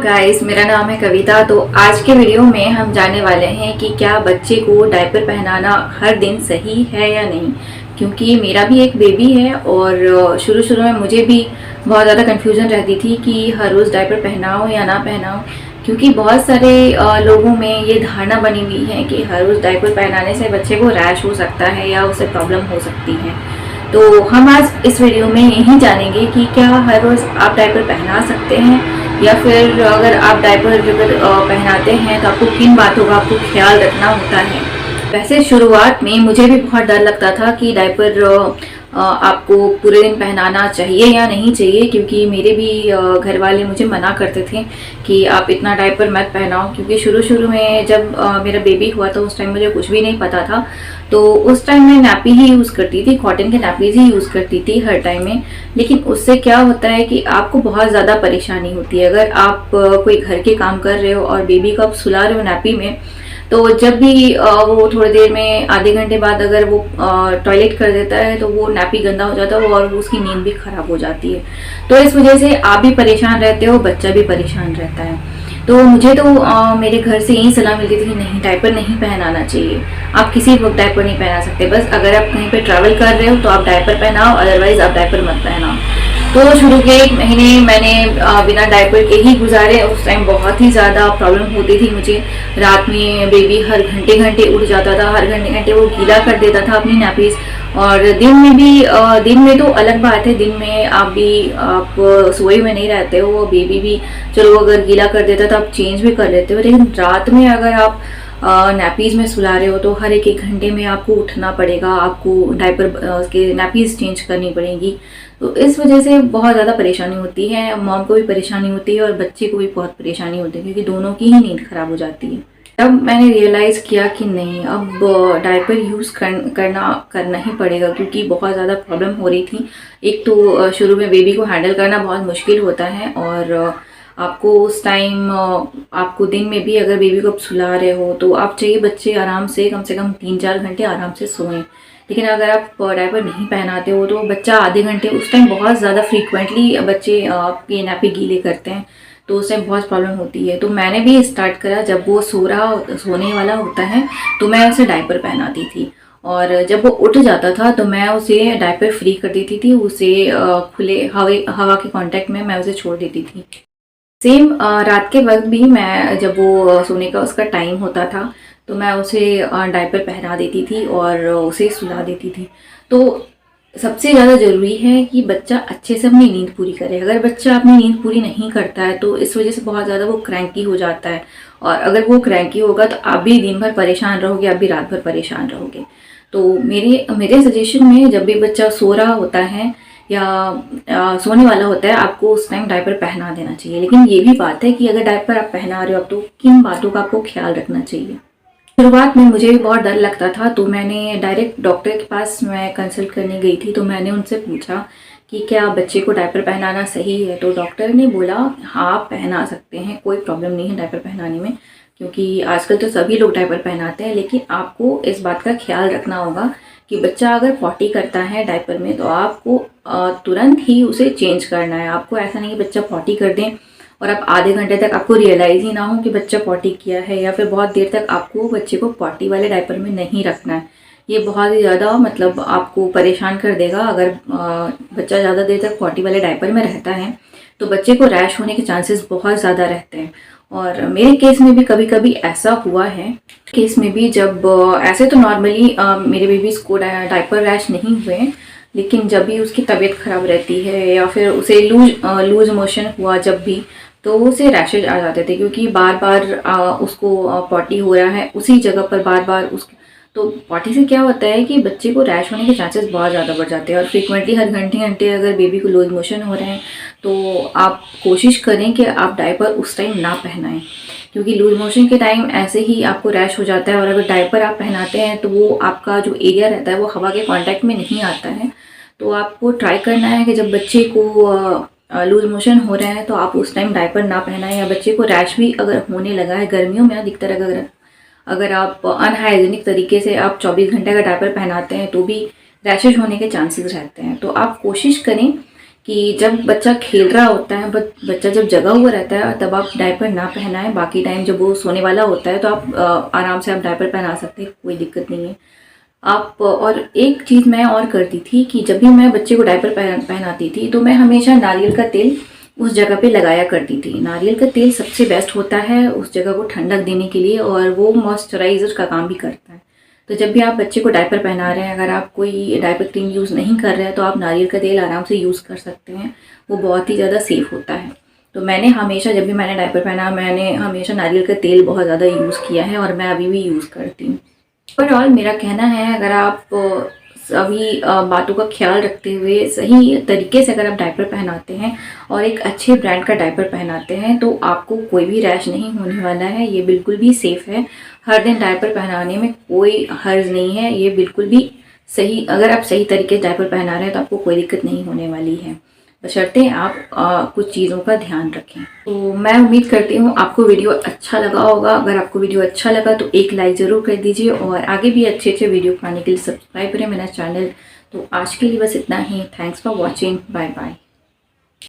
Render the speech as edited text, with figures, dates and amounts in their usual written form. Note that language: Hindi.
गाइस, मेरा नाम है कविता। तो आज के वीडियो में हम जानने वाले हैं कि क्या बच्चे को डायपर पहनाना हर दिन सही है या नहीं। क्योंकि मेरा भी एक बेबी है और शुरू शुरू में मुझे भी बहुत ज़्यादा कन्फ्यूजन रहती थी कि हर रोज़ डायपर पहनाओ या ना पहनाओ। क्योंकि बहुत सारे लोगों में ये धारणा बनी हुई है कि हर रोज़ डायपर पहनाने से बच्चे को रैश हो सकता है या उसे प्रॉब्लम हो सकती है। तो हम आज इस वीडियो में यही जानेंगे कि क्या हर रोज़ आप डायपर पहना सकते हैं, या फिर अगर आप डायपर अगर पहनाते हैं तो आपको किन बातों का आपको ख्याल रखना होता है। वैसे शुरुआत में मुझे भी बहुत डर लगता था कि डायपर आपको पूरे दिन पहनाना चाहिए या नहीं चाहिए, क्योंकि मेरे भी घर वाले मुझे मना करते थे कि आप इतना डायपर मत पहनाओ। क्योंकि शुरू शुरू में जब मेरा बेबी हुआ था उस टाइम मुझे कुछ भी नहीं पता था। तो उस टाइम मैं नैपी ही यूज़ करती थी, कॉटन के नैपीज़ ही यूज़ करती थी हर टाइम में। लेकिन उससे क्या होता है कि आपको बहुत ज़्यादा परेशानी होती है। अगर आप कोई घर के काम कर रहे हो और बेबी को आप सुला रहे हो नैपी में, तो जब भी वो थोड़ी देर में आधे घंटे बाद अगर वो टॉयलेट कर देता है तो वो नैपी गंदा हो जाता है और उसकी नींद भी खराब हो जाती है। तो इस वजह से आप भी परेशान रहते हो, बच्चा भी परेशान रहता है। तो मुझे तो मेरे घर से यही सलाह मिलती थी कि नहीं, डायपर नहीं पहनाना चाहिए। आप किसी वक्त डायपर नहीं पहना सकते। बस अगर आप कहीं पे ट्रैवल कर रहे हो तो आप डायपर पहनाओ, अदरवाइज आप डायपर मत पहनाओ। तो शुरू के 1 महीने मैंने बिना डायपर के ही गुजारे। उस टाइम बहुत ही ज़्यादा प्रॉब्लम होती थी मुझे। रात में बेबी हर घंटे घंटे उठ जाता था, हर घंटे घंटे वो गीला कर देता था अपनी नैपीज़। और दिन में भी दिन में तो अलग बात है, दिन में आप सोए में नहीं रहते हो, बेबी भी चलो अगर गीला कर देता तो आप चेंज भी कर लेते हो। लेकिन रात में अगर आप नैपीज़ में सुला रहे हो तो हर एक घंटे में आपको उठना पड़ेगा, आपको डायपर के नैपीज़ चेंज करनी पड़ेगी। तो इस वजह से बहुत ज़्यादा परेशानी होती है, मॉम को भी परेशानी होती है और बच्चे को भी बहुत परेशानी होती है, क्योंकि दोनों की ही नींद खराब हो जाती है। तब मैंने रियलाइज़ किया कि नहीं, अब डायपर यूज़ करना ही पड़ेगा, क्योंकि बहुत ज़्यादा प्रॉब्लम हो रही थी। एक तो शुरू में बेबी को हैंडल करना बहुत मुश्किल होता है, और आपको उस टाइम आपको दिन में भी अगर बेबी को आप सुला रहे हो तो आप चाहिए बच्चे आराम से कम 3-4 घंटे आराम से सोएं। लेकिन अगर आप डायपर नहीं पहनाते हो तो बच्चा आधे घंटे, उस टाइम बहुत ज़्यादा फ्रीक्वेंटली बच्चे आपके नैपी गीले करते हैं, तो उस टाइम बहुत प्रॉब्लम होती है। तो मैंने भी स्टार्ट करा, जब वो सोने वाला होता है तो मैं उसे डायपर पहनाती थी। और जब वो उठ जाता था तो मैं उसे डायपर फ्री कर देती थी, उसे खुले हवा के कांटेक्ट में मैं उसे छोड़ देती थी। सेम रात के वक्त भी मैं, जब वो सोने का उसका टाइम होता था तो मैं उसे डायपर पहना देती थी और उसे सुला देती थी। तो सबसे ज़्यादा ज़रूरी है कि बच्चा अच्छे से अपनी नींद पूरी करे। अगर बच्चा अपनी नींद पूरी नहीं करता है तो इस वजह से बहुत ज़्यादा वो क्रैंकी हो जाता है, और अगर वो क्रैंकी होगा तो आप भी दिन भर परेशान रहोगे, आप भी रात भर परेशान रहोगे। तो मेरे सजेशन में, जब भी बच्चा सो रहा होता है या सोने वाला होता है, आपको उस टाइम डायपर पहना देना चाहिए। लेकिन ये भी बात है कि अगर डायपर आप पहना रहे हो तो किन बातों का आपको ख्याल रखना चाहिए। शुरुआत में मुझे भी बहुत डर लगता था, तो मैंने डायरेक्ट डॉक्टर के पास मैं कंसल्ट करने गई थी। तो मैंने उनसे पूछा कि क्या बच्चे को डायपर पहनाना सही है। तो डॉक्टर ने बोला हाँ, आप पहना सकते हैं, कोई प्रॉब्लम नहीं है डायपर पहनाने में, क्योंकि आजकल तो सभी लोग डायपर पहनाते हैं। लेकिन आपको इस बात का ख्याल रखना होगा कि बच्चा अगर पॉटी करता है डायपर में तो आपको तुरंत ही उसे चेंज करना है। आपको ऐसा नहीं कि बच्चा पॉटी कर दें और आप आधे घंटे तक आपको रियलाइज़ ही ना हो कि बच्चा पॉटी किया है, या फिर बहुत देर तक आपको बच्चे को पॉटी वाले डायपर में नहीं रखना है। ये बहुत ही ज़्यादा मतलब आपको परेशान कर देगा। अगर बच्चा ज़्यादा देर तक पॉटी वाले डायपर में रहता है तो बच्चे को रैश होने के चांसेस बहुत ज़्यादा रहते हैं। और मेरे केस में भी कभी कभी ऐसा हुआ है। केस में भी जब ऐसे तो नॉर्मली मेरे बेबीज़ को डायपर रैश नहीं हुए हैं, लेकिन जब भी उसकी तबीयत ख़राब रहती है या फिर उसे लूज मोशन हुआ जब भी, तो उसे रैशेज आ जाते थे, क्योंकि बार बार उसको पॉटी हो रहा है उसी जगह पर बार बार तो पॉटी से क्या होता है कि बच्चे को रैश होने के चांसेस बहुत ज़्यादा बढ़ जाते हैं। और फ्रीक्वेंटली हर घंटे घंटे अगर बेबी को लूज मोशन हो रहे हैं तो आप कोशिश करें कि आप डायपर उस टाइम ना पहनाएं, क्योंकि लूज मोशन के टाइम ऐसे ही आपको रैश हो जाता है। और अगर डायपर आप पहनाते हैं तो वो आपका जो एरिया रहता है वो हवा के कांटेक्ट में नहीं आता है। तो आपको ट्राई करना है कि जब बच्चे को लूज मोशन हो रहे हैं तो आप उस टाइम डायपर ना पहनाएं। या बच्चे को रैश भी अगर होने लगा है, गर्मियों में अधिकतर अगर आप अनहाइजीनिक तरीके से आप 24 घंटे का डायपर पहनाते हैं तो भी रैशेज होने के चांसेस रहते हैं। तो आप कोशिश करें कि जब बच्चा खेल रहा होता है, बच्चा जब जगा हुआ रहता है तब आप डायपर ना पहनाएं। बाकी टाइम जब वो सोने वाला होता है तो आप आराम से आप डायपर पहना सकते हैं, कोई दिक्कत नहीं है। आप और एक चीज़ मैं और करती थी कि जब भी मैं बच्चे को डायपर पहनाती थी तो मैं हमेशा नारियल का तेल उस जगह पे लगाया करती थी। नारियल का तेल सबसे बेस्ट होता है उस जगह को ठंडक देने के लिए, और वो मॉइस्चराइज़र का काम भी करता है। तो जब भी आप बच्चे को डायपर पहना रहे हैं, अगर आप कोई डायपर क्रीम यूज़ नहीं कर रहे हैं तो आप नारियल का तेल आराम से यूज़ कर सकते हैं, वो बहुत ही ज़्यादा सेफ़ होता है। तो मैंने हमेशा जब भी मैंने डायपर पहना, मैंने हमेशा नारियल का तेल बहुत ज़्यादा यूज़ किया है और मैं अभी भी यूज़ करती हूँ। ओवरऑल मेरा कहना है, अगर आप सभी बातों का ख्याल रखते हुए सही तरीके से अगर आप डायपर पहनाते हैं और एक अच्छे ब्रांड का डायपर पहनाते हैं तो आपको कोई भी रैश नहीं होने वाला है। ये बिल्कुल भी सेफ़ है। हर दिन डायपर पहनाने में कोई हर्ज नहीं है, ये बिल्कुल भी सही। अगर आप सही तरीके से डायपर पहना रहे हैं तो आपको कोई दिक्कत नहीं होने वाली है, बशर्ते आप कुछ चीज़ों का ध्यान रखें। तो मैं उम्मीद करती हूँ आपको वीडियो अच्छा लगा होगा। अगर आपको वीडियो अच्छा लगा तो एक लाइक ज़रूर कर दीजिए, और आगे भी अच्छे अच्छे वीडियो पाने के लिए सब्सक्राइब करें मेरा चैनल। तो आज के लिए बस इतना ही। Thanks for watching. Bye bye.